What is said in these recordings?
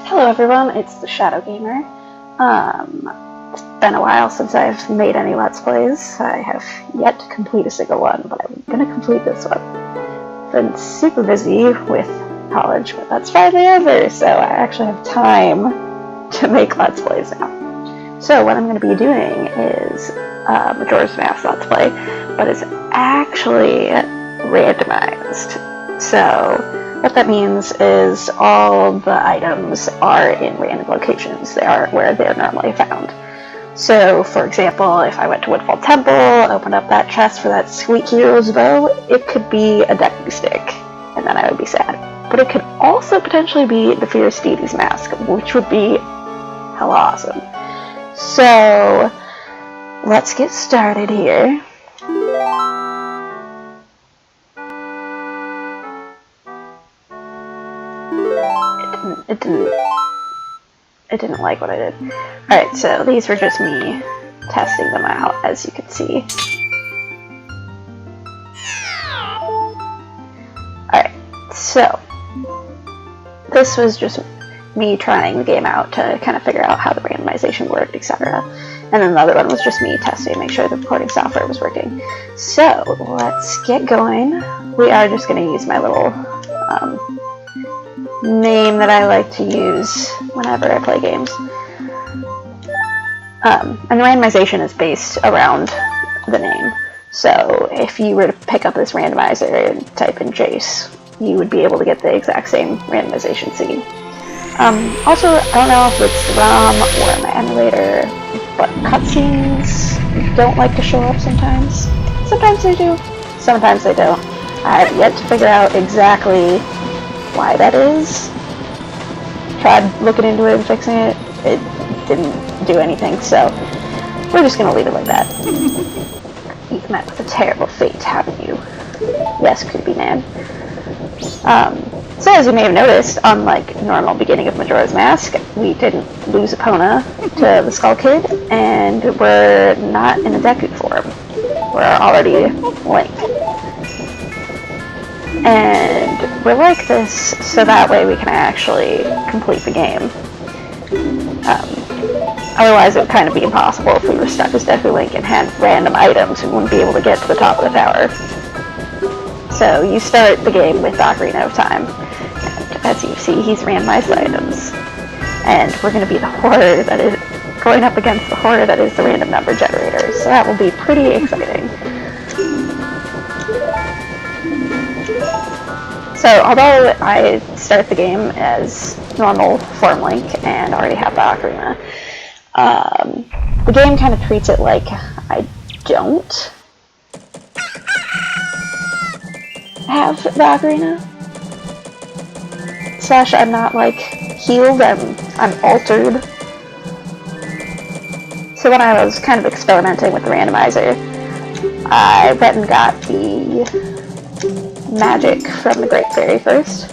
Hello everyone, it's TheShadowGamer. It's been a while since I've made any Let's Plays. I have yet to complete a single one, but I'm gonna complete this one. Been super busy with college, but that's finally over, so I actually have time to make Let's Plays now. So what I'm gonna be doing is Majora's Mask Let's Play, but it's actually randomized. So what that means is all the items are in random locations. They aren't where they're normally found. So, for example, if I went to Woodfall Temple, opened up that chest for that sweet hero's bow, it could be a Deku stick, and then I would be sad. But it could also potentially be the Fierce Deity's mask, which would be hella awesome. So, let's get started here. It didn't like what I did. Alright, so these were just me testing them out, as you can see. Alright, so this was just me trying the game out to kind of figure out how the randomization worked, etc. And then the other one was just me testing to make sure the recording software was working. So, let's get going. We are just going to use my little name that I like to use whenever I play games. And the randomization is based around the name. So if you were to pick up this randomizer and type in Jace, you would be able to get the exact same randomization scene. Also, I don't know if it's ROM or my emulator, but cutscenes don't like to show up sometimes. Sometimes they do, sometimes they don't. I have yet to figure out exactly why that is. Tried looking into it and fixing it. It didn't do anything, so we're just gonna leave it like that. You've met with a terrible fate, haven't you? Yes, creepy man. So as you may have noticed, unlike normal beginning of Majora's Mask, we didn't lose Epona to the Skull Kid, and we're not in a Deku form. We're already Link. And we're like this so that way we can actually complete the game. Otherwise it would kind of be impossible if we were stuck as Deku Link and had random items. We wouldn't be able to get to the top of the tower. So you start the game with Ocarina of Time. And as you see, he's randomized items. And we're going to be the horror that is going up against the horror that is the random number generator. So that will be pretty exciting. So, although I start the game as normal form Link and already have the Ocarina, the game kind of treats it like I don't have the Ocarina. Slash, I'm not like healed, I'm altered. So when I was kind of experimenting with the randomizer, I went and got the magic from the Great Fairy first.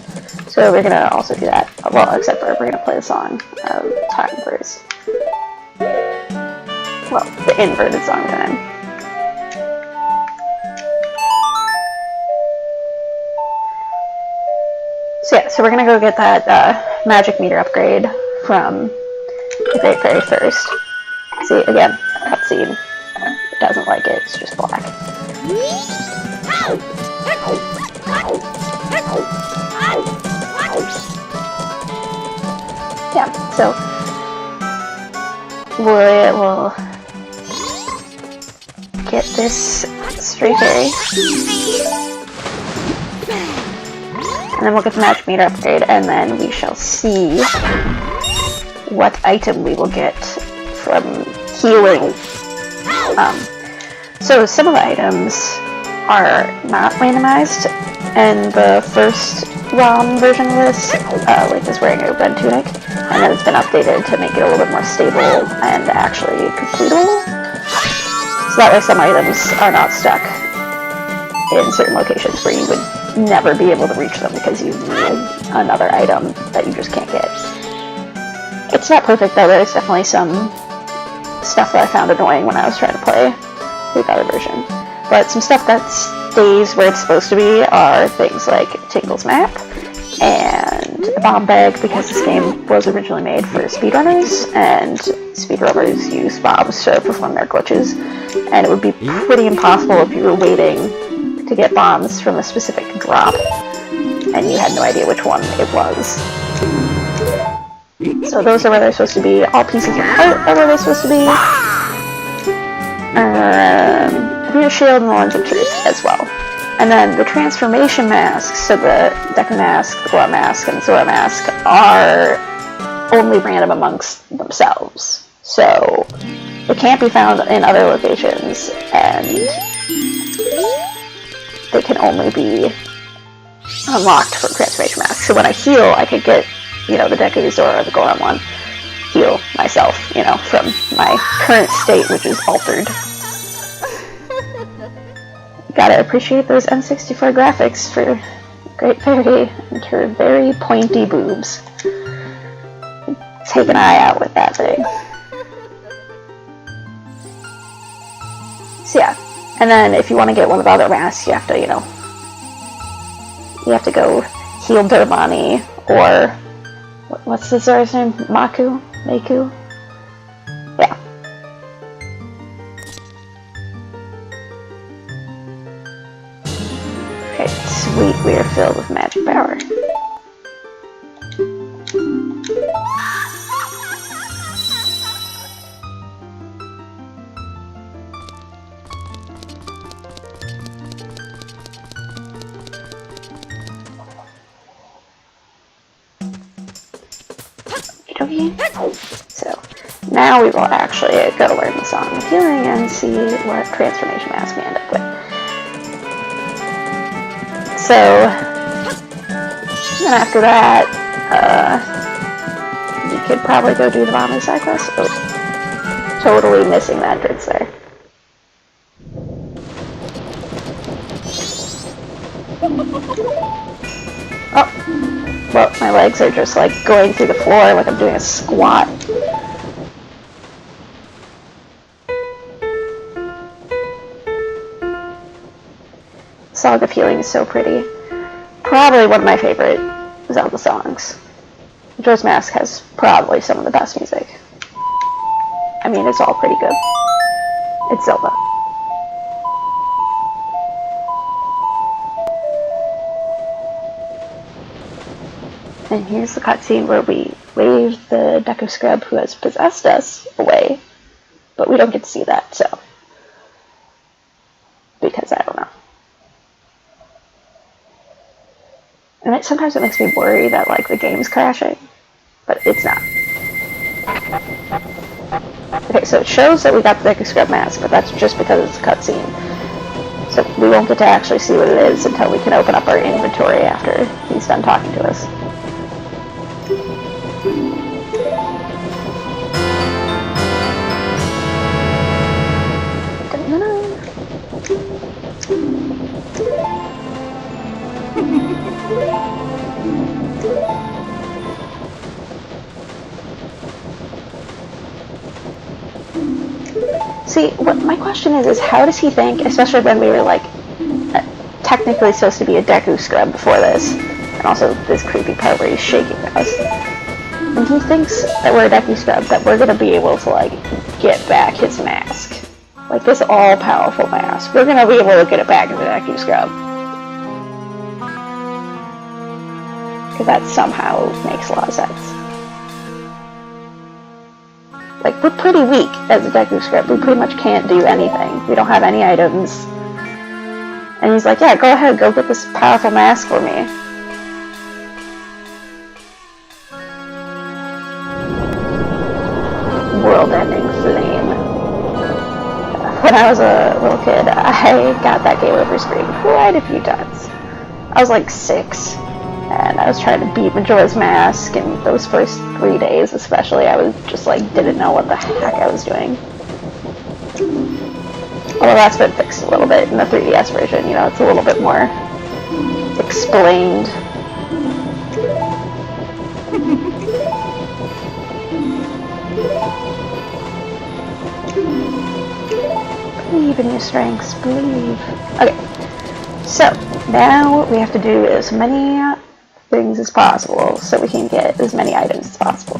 So we're gonna also do that. Well, except for we're gonna play the song of Time first. Well, the inverted song time. So yeah, so we're gonna go get that magic meter upgrade from the Great Fairy first. See, again, cutscene. It doesn't like it, it's just black. Yeah, so we'll get this Stray Fairy, and then we'll get the magic meter upgrade, and then we shall see what item we will get from healing. So some of the items are not randomized. And the first ROM version of this, Link is wearing a red tunic, and then it's been updated to make it a little bit more stable and actually completable. So that way some items are not stuck in certain locations where you would never be able to reach them because you need another item that you just can't get. It's not perfect though, there's definitely some stuff that I found annoying when I was trying to play the other version. But some stuff that's stays where it's supposed to be are things like Tingle's map and the bomb bag because this game was originally made for speedrunners, and speedrunners use bombs to perform their glitches, and it would be pretty impossible if you were waiting to get bombs from a specific drop, and you had no idea which one it was. So those are where they're supposed to be. All pieces of heart are where they're supposed to be. The shield and the lens of truth as well. And then the transformation masks, so the Deku mask, the Glove mask, and the Zora mask, are only random amongst themselves. So they can't be found in other locations, and they can only be unlocked from transformation masks. So when I heal, I could get, you know, the Deku, the Zora, or the Goron one, heal myself, you know, from my current state, which is altered. Gotta appreciate those N64 graphics for Great Fairy and her very pointy boobs. Take an eye out with that thing. So yeah, and then if you want to get one of the other masks, you have to, you know, you have to go heal Dermani, or what's the Zora's name? Maku? Yeah. Okay, sweet, we are filled with magic power. So now we will actually go learn the Song of Healing and see what transformation mask we end up with. So then after that, we could probably go do the Bomber side quest. Oh, totally missing the entrance there. Oh, well, my legs are just like going through the floor like I'm doing a squat. Song of Healing is so pretty. Probably one of my favorite Zelda songs. Majora's Mask has probably some of the best music. I mean, it's all pretty good. It's Zelda. And here's the cutscene where we wave the Deku Scrub who has possessed us away, but we don't get to see that, so. Because I don't know. And sometimes it makes me worry that, like, the game's crashing, but it's not. Okay, so it shows that we got the Deku Scrub mask, but that's just because it's a cutscene. So we won't get to actually see what it is until we can open up our inventory after he's done talking to us. See, what my question is how does he think, especially when we were, like, technically supposed to be a Deku Scrub before this, and also this creepy part where he's shaking us, and he thinks that we're a Deku Scrub, that we're gonna be able to, like, get back his mask. Like, this all-powerful mask. We're gonna be able to get it back as a Deku Scrub. Because that somehow makes a lot of sense. Like, we're pretty weak as a Deku Scrub. We pretty much can't do anything. We don't have any items. And he's like, yeah, go ahead, go get this powerful mask for me. World-ending flame. When I was a little kid, I got that game over screen quite a few times. I was like 6. And I was trying to beat Majora's Mask, and those first 3 days especially, I was just like, didn't know what the heck I was doing. Although that's been fixed a little bit in the 3DS version, you know, it's a little bit more explained. Believe in your strengths, believe. Okay, so now we have to do as many things as possible so we can get as many items as possible.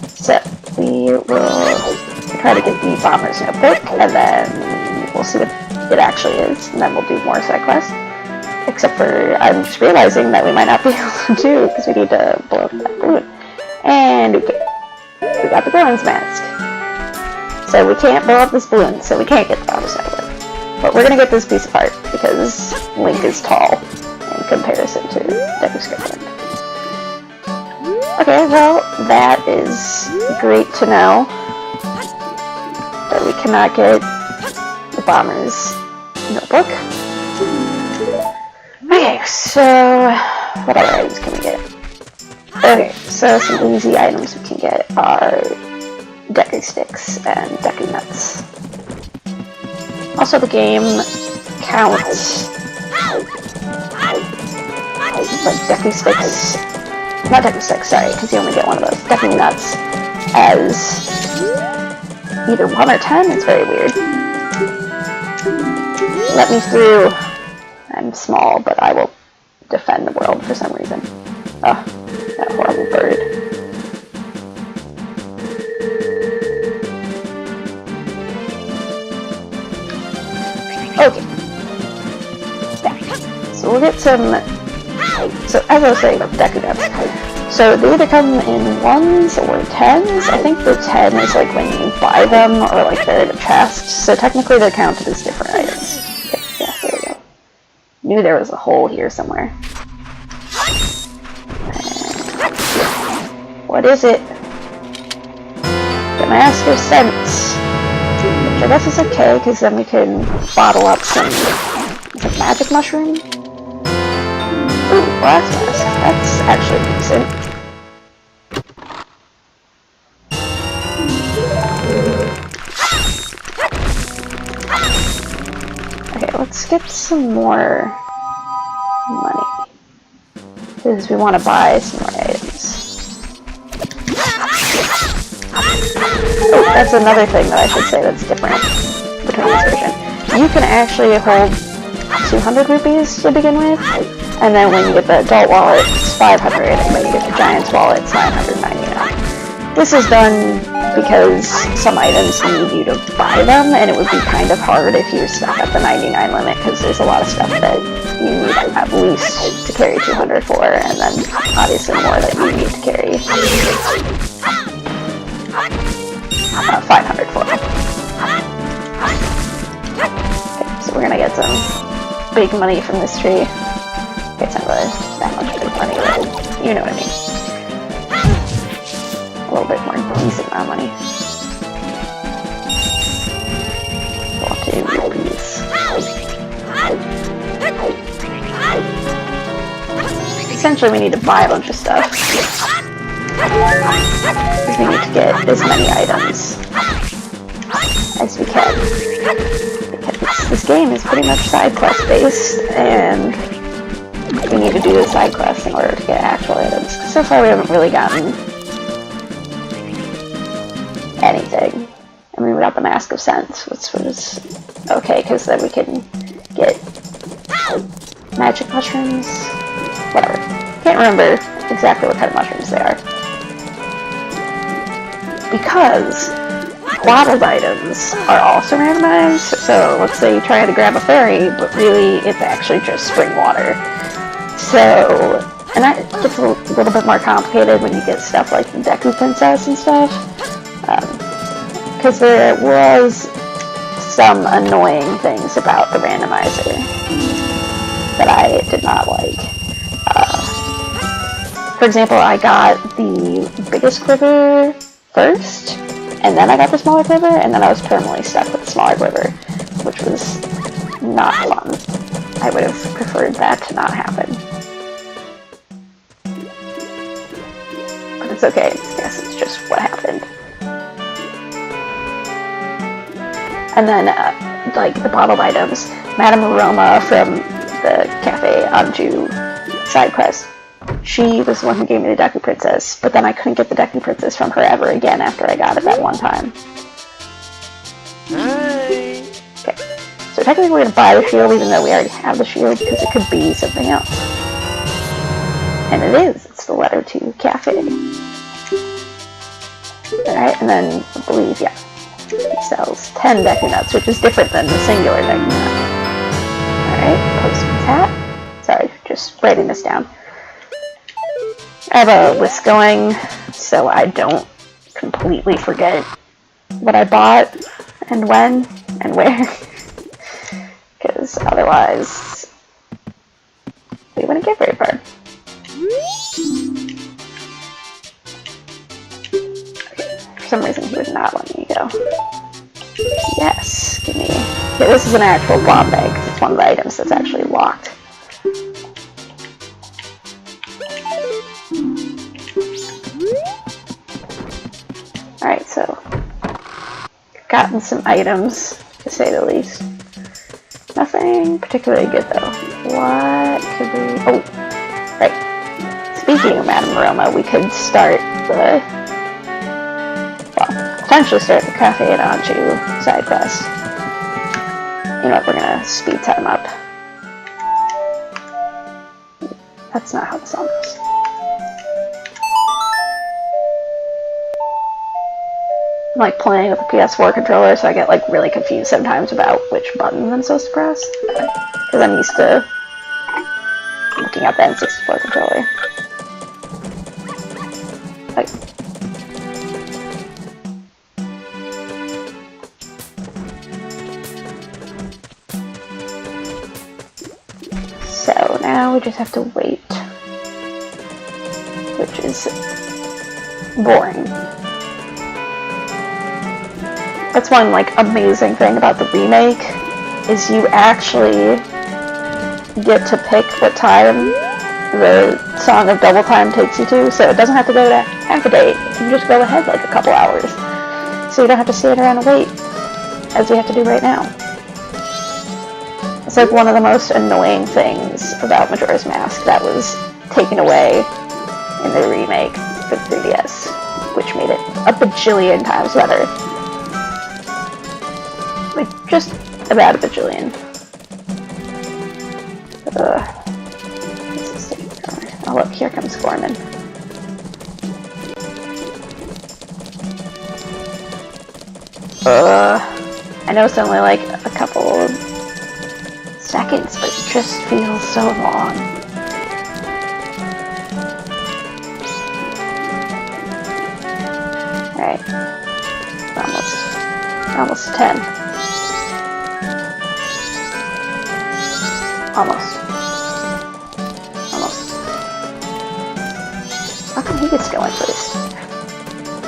So we will try to get the Bomber's Notebook, and then we'll see what it actually is, and then we'll do more side quests. Except for, I'm just realizing that we might not be able to do, because we need to blow up that balloon. And okay, we got the Goron's mask. So we can't blow up this balloon, so we can't get the Bomber's Notebook. But we're gonna get this piece apart, because Link is tall in comparison to Deku's girlfriend. Okay, well, that is great to know. That we cannot get the Bomber's Notebook. Okay, so what other items can we get? Okay, so some easy items we can get are Deku Sticks and Deku Nuts. Also, the game counts like Deku Sticks, not Deku Sticks, sorry, because you only get one of those, Deku Nuts as either 1 or 10, it's very weird. Let me through. I'm small, but I will defend the world for some reason. Oh, that horrible bird. Okay. Yeah. So we'll get some... So as I was saying about Deku Nuts, so they either come in 1s or 10s. I think the 10 is like when you buy them, or like they're in a chest. So technically they're counted as different items. Okay, yeah, there we go. Knew there was a hole here somewhere. What is it? The Mask of Sense. Which I guess is okay, because then we can bottle up some... Is it magic mushroom? Ooh, blast mask. That's actually decent. Okay, let's get some more money. Because we want to buy some more items. Oh, that's another thing that I should say that's different between this version. You can actually hold 200 rupees to begin with, and then when you get the adult wallet, it's 500, and when you get the Giant's wallet, it's 999. This is done because some items need you to buy them, and it would be kind of hard if you were stuck at the 99 limit, because there's a lot of stuff that you need at least to carry 200 for, and then obviously more that you need to carry 500 for. Okay, so we're gonna get some big money from this tree. Okay, it's not really that much big money, but you know what I mean. A little bit more decent amount of money. 42 rupees. Essentially, we need to buy a bunch of stuff. Because we need to get as many items as we can. Because this game is pretty much side quest based, and we need to do the side quests in order to get actual items. So far, we haven't really gotten anything. I mean, we got the Mask of Sense, which was okay, because then we can get magic mushrooms. Whatever. Can't remember exactly what kind of mushrooms they are. Because bottled items are also randomized, so let's say you try to grab a fairy, but really it's actually just spring water. So, and that gets a little bit more complicated when you get stuff like the Deku Princess and stuff. Because there was some annoying things about the randomizer that I did not like. For example, I got the biggest quiver first, and then I got the smaller quiver, and then I was permanently stuck with the smaller quiver, which was not fun. I would have preferred that to not happen. But it's okay, I guess it's just what happened. And then, like, the bottled items, Madame Aroma from the Cafe Anju side quest, she was the one who gave me the Deku Princess, but then I couldn't get the Deku Princess from her ever again after I got it that one time. Hi. Okay, so technically we're going to buy the shield even though we already have the shield, because it could be something else. And it is. It's the letter to cafe. Alright, and then I believe, yeah, he sells 10 Deku nuts, which is different than the singular Deku nut. Alright, postman's hat. Sorry, just writing this down. I have a list going so I don't completely forget what I bought and when and where. Because otherwise, we wouldn't get very far. For some reason he would not let me go. Yes, give me... Yeah, this is an actual bomb bag, because it's one of the items that's actually locked. Alright, so... gotten some items, to say the least. Nothing particularly good, though. What could we... Oh! Right. Speaking of Madame Roma, we could start the... well, potentially start the Cafe and Anju side quest. You know what, we're gonna speed time up. That's not how the song goes. I'm like playing with the PS4 controller, so I get like really confused sometimes about which button I'm supposed to press. Because I'm used to looking at the N64 controller. Like, so now we just have to wait, which is boring. That's one like amazing thing about the remake, is you actually get to pick what time the Song of Double Time takes you to, so it doesn't have to go to half a day. You can just go ahead like a couple hours, so you don't have to stand around and wait, as we have to do right now. It's like one of the most annoying things about Majora's Mask that was taken away in the remake for 3DS, which made it a bajillion times better. Like, just about a bajillion. Oh look, here comes Gorman. I know it's only like a couple seconds, but it just feels so long. Alright. Almost 10. Almost. How come he gets going first?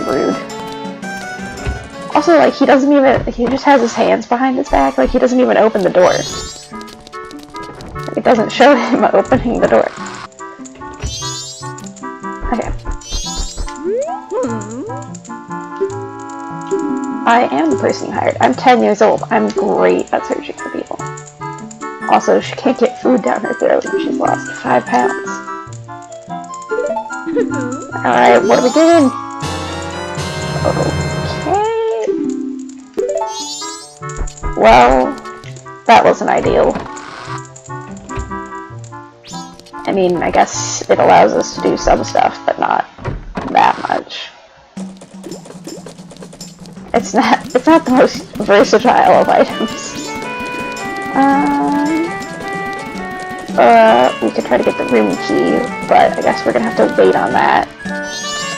Rude. Also, like, he doesn't even, he just has his hands behind his back, like, he doesn't even open the door. It doesn't show him opening the door. Okay. I am the person you hired. I'm 10 years old. I'm great at searching for people. Also, she can't get food down her throat and she's lost 5 pounds. Alright, what are we doing? Okay. Well, that wasn't ideal. I mean, I guess it allows us to do some stuff, but not that much. It's not the most versatile of items. We could try to get the room key, but I guess we're gonna have to wait on that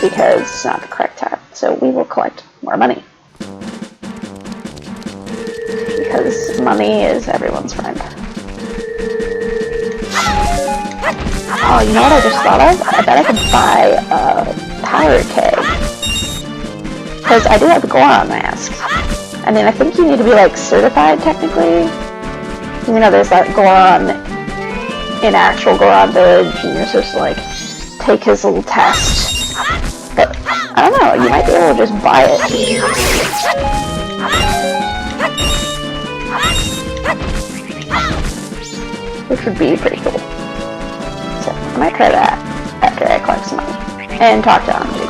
because it's not the correct time. So we will collect more money. Because money is everyone's friend. Oh, you know what I just thought of? I bet I could buy a pirate keg. Because I do have the Goron mask. I mean, I think you need to be, like, certified, technically. You know, there's that Goron in actual Goron Village, and you're supposed to, like, take his little test. But, I don't know, you might be able to just buy it. Which would be pretty cool. So, I might try that after I collect some money. And talk to Anju.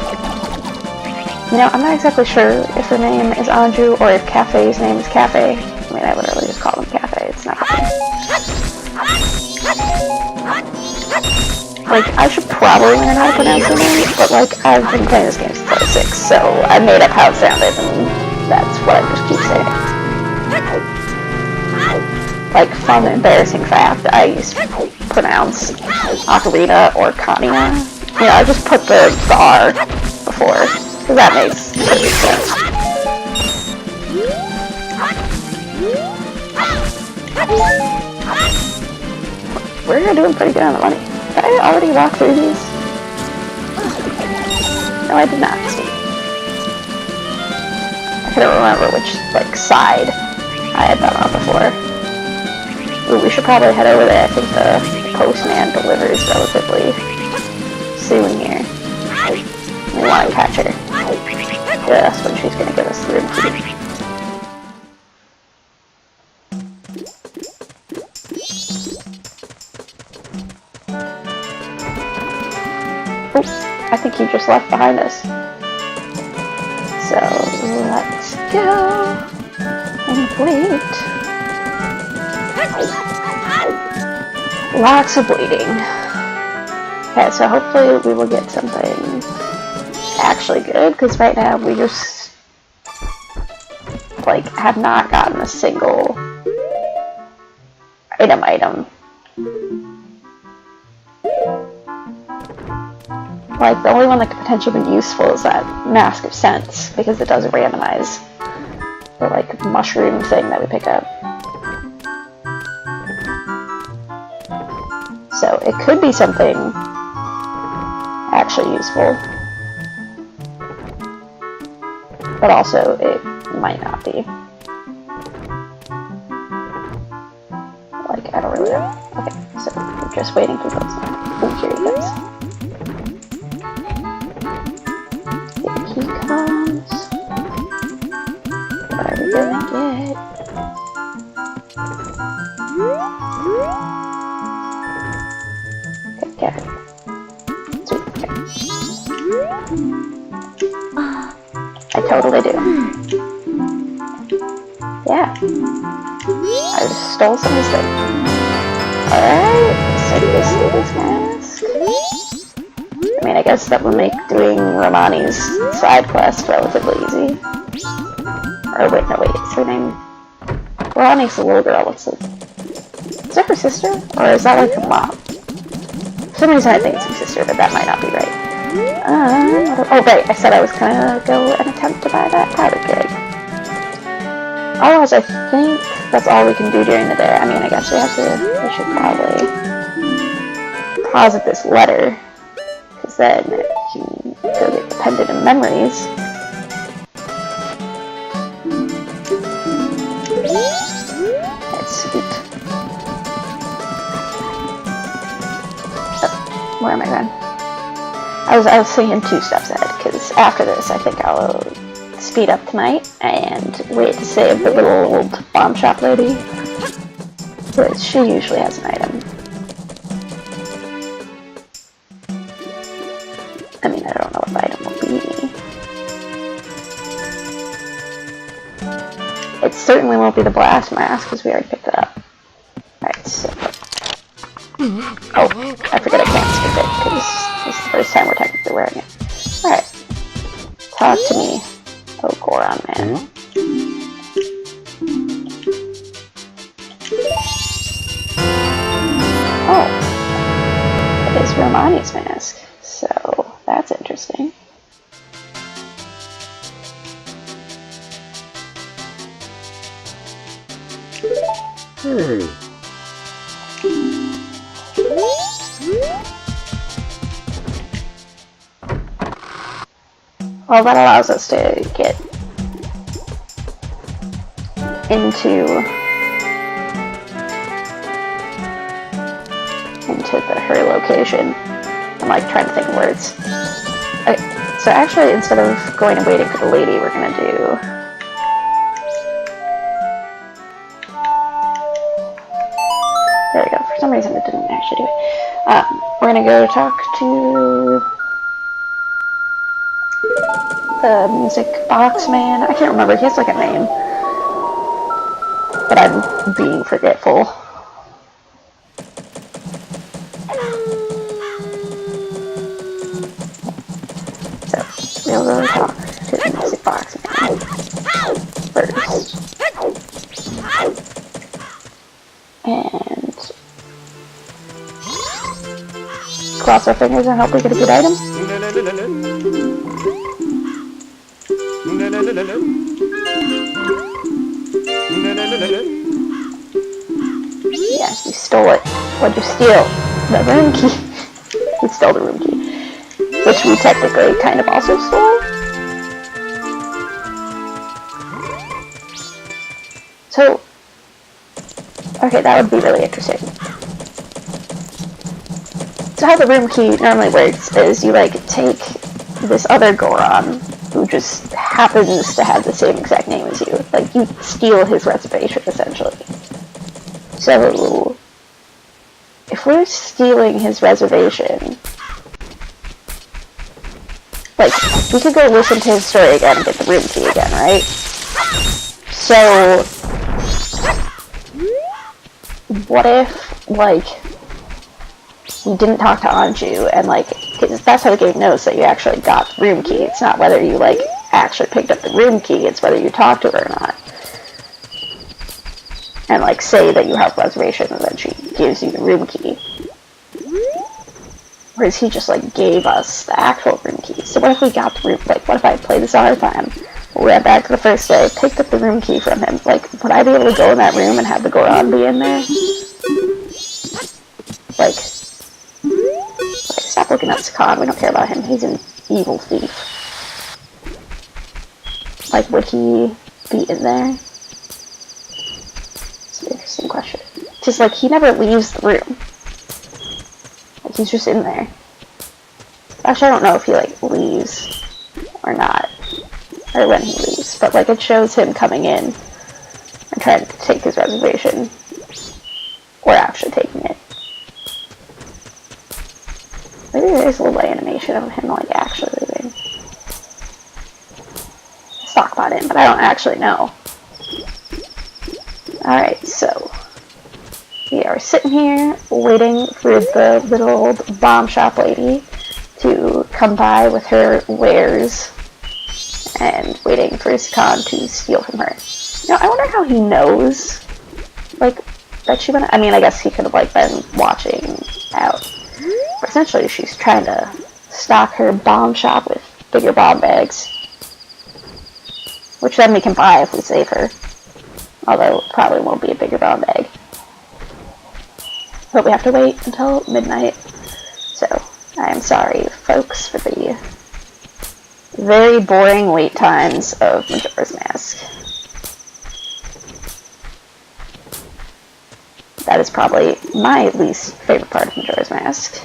You know, I'm not exactly sure if her name is Anju or if Cafe's name is Cafe. I mean, I literally just call him Cafe. It's not funny. Like, I should probably learn how to pronounce the name, but like, I've been playing this game since I was 6, so I made up how it sounded, and that's what I just keep saying. Like, fun, embarrassing fact, I used to pronounce Ocarina or Kania. You know, I just put the R before, because that makes perfect sense. We're doing pretty good on the money. Did I already walk through these? No, I did not. I couldn't remember which, like, side I had done on before. Ooh, we should probably head over there. I think the postman delivers relatively soon here. We want to catch her. Yeah, that's when she's going to give us the room key. Oops, I think he just left behind us. So, let's go and wait. Lots of waiting. Okay, so hopefully we will get something actually good, because right now we just, like, have not gotten a single item. Like, the only one that could potentially be useful is that Mask of Sense, because it does randomize the, like, mushroom thing that we pick up. So it could be something actually useful, but also it might not be. Like, I don't really know. Okay, so we're just waiting for those now. Oh, here he goes. Here he comes. What are we gonna get? Okay, sweet, okay. I totally do. Yeah. I just stole some of his thing. Alright, so this is mask. I mean, I guess that would make doing Romani's side quest relatively easy. Or wait, no, wait, is her name? Romani's the little girl, what's it? Is that her sister? Or is that like her mom? For some reason I think it's her sister, but that might not be right. Oh right, I said I was gonna go and attempt to buy that powder keg. Otherwise, I think that's all we can do during the day. I mean, I guess we should probably posit this letter, because then we can go get the pendant and memories. That's sweet. Oh, where am I going? I was thinking 2 steps ahead, because after this I think I'll speed up tonight and wait to save the little old bomb shop lady, because she usually has an item. I mean, I don't know what the item will be. It certainly won't be the blast mask, because we already picked it up. Alright, so... Oh, I forget I can't skip it, because this is the first time we're technically wearing it. Alright. Talk to me. Oh, Goron, man. Oh. It is Romani's mask. So, that's interesting. Well, that allows us to get into her location. I'm like trying to think of words. Okay, so actually, instead of going and waiting for the lady, we're gonna do... There we go. For some reason, it didn't actually do it. We're gonna go talk to the music box man. I can't remember. He has like a name, but I'm being forgetful. Toxic Box Man first. And cross our fingers and hope we get a good item. Yeah, you stole it. What'd you steal? The room key. You stole the room key. Which we technically kind of also stole. So, okay, that would be really interesting. So how the room key normally works is you like take this other Goron who just happens to have the same exact name as you. Like, you steal his reservation, essentially. So, if we're stealing his reservation, like, we could go listen to his story again and get the room key again, right? So, what if, like, we didn't talk to Anju, and, like, 'cause that's how the game knows that you actually got the room key. It's not whether you, like, actually picked up the room key, it's whether you talked to her or not. And, like, say that you have a reservation, and then she gives you the room key. Whereas he just, like, gave us the actual room key. So what if we got the room, like, what if I played this our time? We went back to the first day, picked up the room key from him. Like, would I be able to go in that room and have the Goron be in there? Like, stop looking up Sakan, we don't care about him, he's an evil thief. Like, would he be in there? It's an interesting question. Just, like, he never leaves the room. Like, he's just in there. Actually, I don't know if he, like, leaves or not. Or when he leaves. But, like, it shows him coming in and trying to take his reservation. Or actually taking it. Maybe there's a little animation of him, like, actually leaving. Stockbot in, but I don't actually know. Alright, so we are sitting here waiting for the little old bomb shop lady to come by with her wares and waiting for Sakan to steal from her. You know, I wonder how he knows, like, that she went. I mean, I guess he could have, like, been watching out. But essentially, she's trying to stock her bomb shop with bigger bomb bags. Which then we can buy if we save her. Although, it probably won't be a bigger bomb bag. But we have to wait until midnight. So, I am sorry, folks, for the very boring wait times of Majora's Mask. That is probably my least favorite part of Majora's Mask.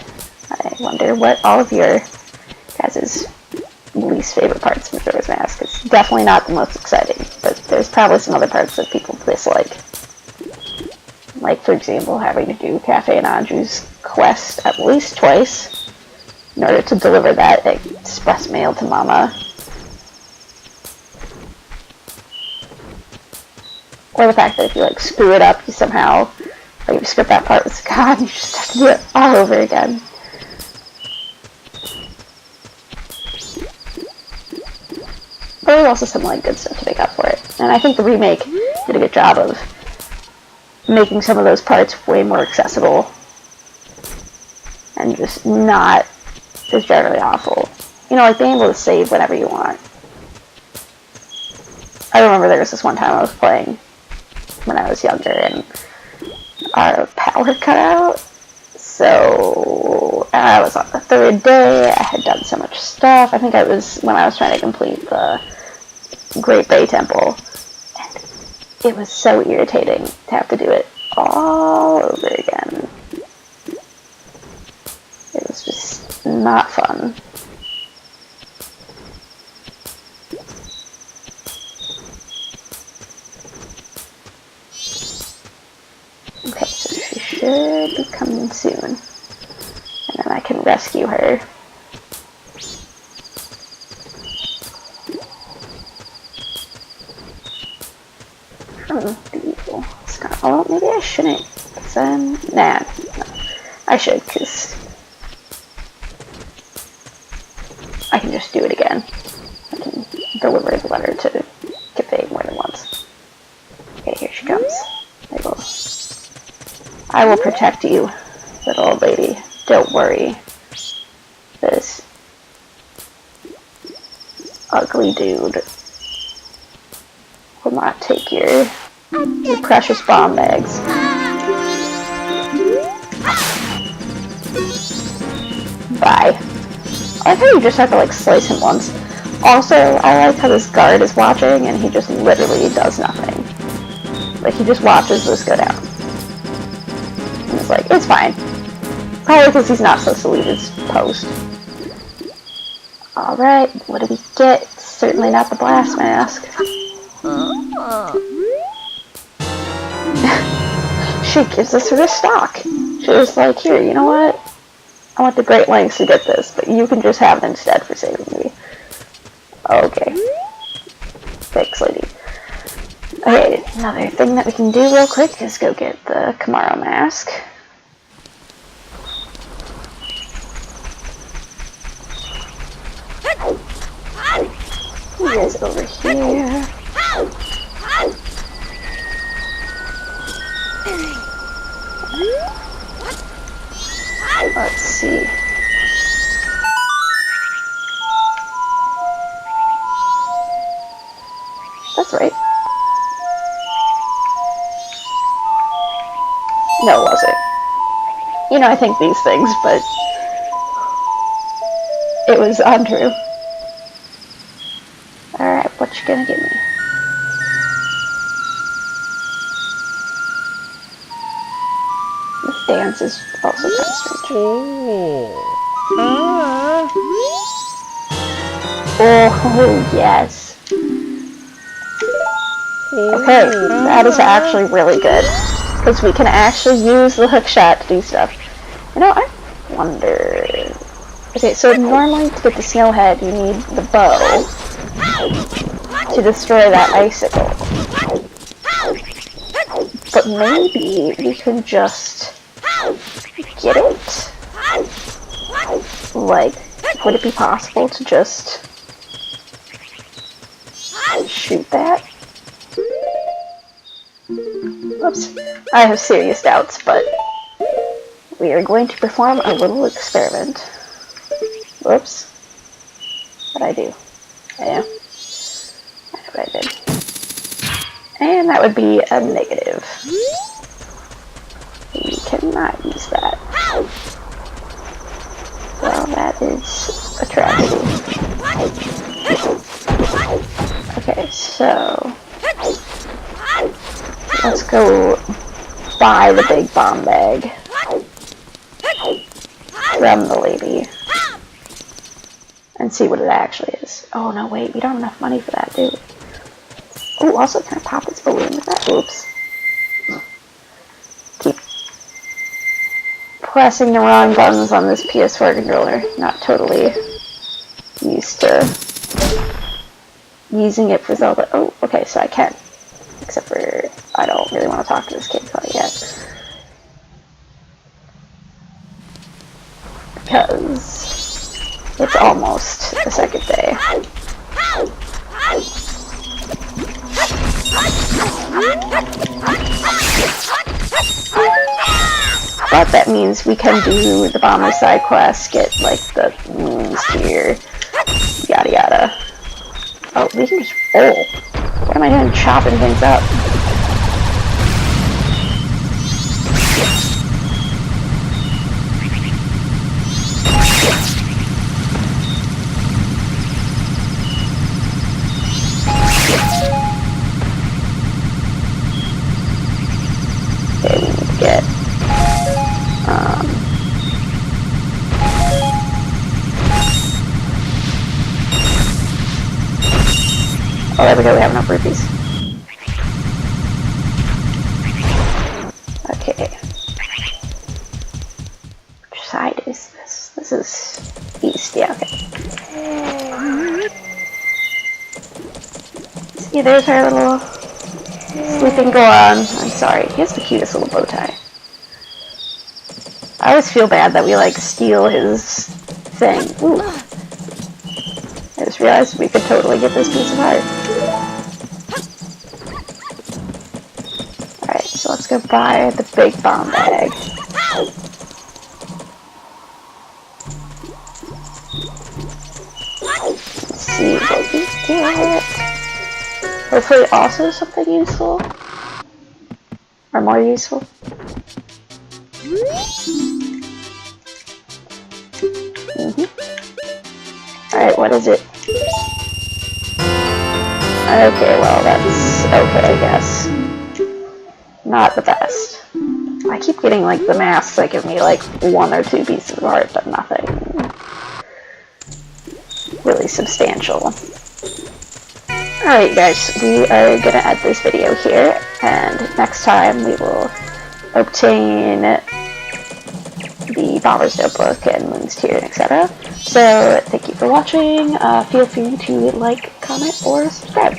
I wonder what all of your guys' least favorite parts of Majora's Mask. It's definitely not the most exciting, but there's probably some other parts that people dislike. Like, for example, having to do Cafe and Anju's quest at least twice in order to deliver that express mail to Mama. Or the fact that if you, like, screw it up, you somehow, like, if you skip that part with Sakan, you just have to do it all over again. But there's also some, like, good stuff to make up for it. And I think the remake did a good job of making some of those parts way more accessible. And just not as generally awful. You know, like, being able to save whenever you want. I remember there was this one time I was playing when I was younger, and our power cut out. So, I was on the third day, I had done so much stuff. I think it was when I was trying to complete the Great Bay Temple. And it was so irritating to have to do it all over again. It was just not fun. Okay, so she should be coming soon. And then I can rescue her. Oh, maybe I shouldn't. Nah, no. I should, because I can just do it again. I can deliver the letter to convey more than once. Okay, here she comes. I will protect you, little old lady. Don't worry. This ugly dude will not take your precious bomb bags. Bye. I like how you just have to like slice him once. Also, I like how this guard is watching and he just literally does nothing. Like, he just watches this go down. And it's like, it's fine. Probably because he's not supposed to leave his post. Alright, what do we get? Certainly not the blast mask. She gives us her stock. She was like, here, you know what? I went to great lengths to get this, but you can just have it instead for saving me. Okay. Thanks, lady. Okay, another thing that we can do real quick is go get the Kamaro mask. He is over here. Let's see. That's right. No, it wasn't. You know, I think these things, but it was Andrew. Alright, what you gonna give me? This dance is also kind of strange. Oh, yes. Okay, that is actually really good. Because we can actually use the hook shot to do stuff. You know, I wonder... Okay, so normally to get the snowhead, you need the bow to destroy that icicle. But maybe we can just get it? Like, would it be possible to just shoot that? Oops. I have serious doubts, but we are going to perform a little experiment. Whoops. What'd I do? Yeah. I know what I did. And that would be a negative. We cannot use that. Well, that is a tragedy. Okay, so... let's go buy the big bomb bag from the lady and see what it actually is. Oh no, wait, we don't have enough money for that, do we? Oh, also, can I pop this balloon with that? Oops. Keep pressing the wrong buttons on this PS4 controller. Not totally used to using it for Zelda. Oh, okay, so I can. Except for, I don't really want to talk to this kid quite yet. Because it's almost the second day. But that means we can do the bomber side quest, get like the moons here, yada yada. Oh, we can just roll. What am I doing chopping things up? Okay, we need to get oh, there we go, we have enough rupees. Okay. Which side is this? This is east, yeah, okay. See, there's our little sleeping Goron. I'm sorry, he has the cutest little bow tie. I always feel bad that we, like, steal his thing. Ooh. There's just realized we could totally get this piece of art. Alright, so let's go buy the big bomb bag. Let's see what we get. Hopefully also something useful. Or more useful. Alright, what is it? Okay, well that's okay, I guess. Not the best. I keep getting like the masks that give me like 1 or 2 pieces of art, but nothing really substantial. Alright guys, we are gonna end this video here, and next time we will obtain the Bomber's Notebook and Moon's Tier, etc. So, thank you for watching. Feel free to like, comment, or subscribe.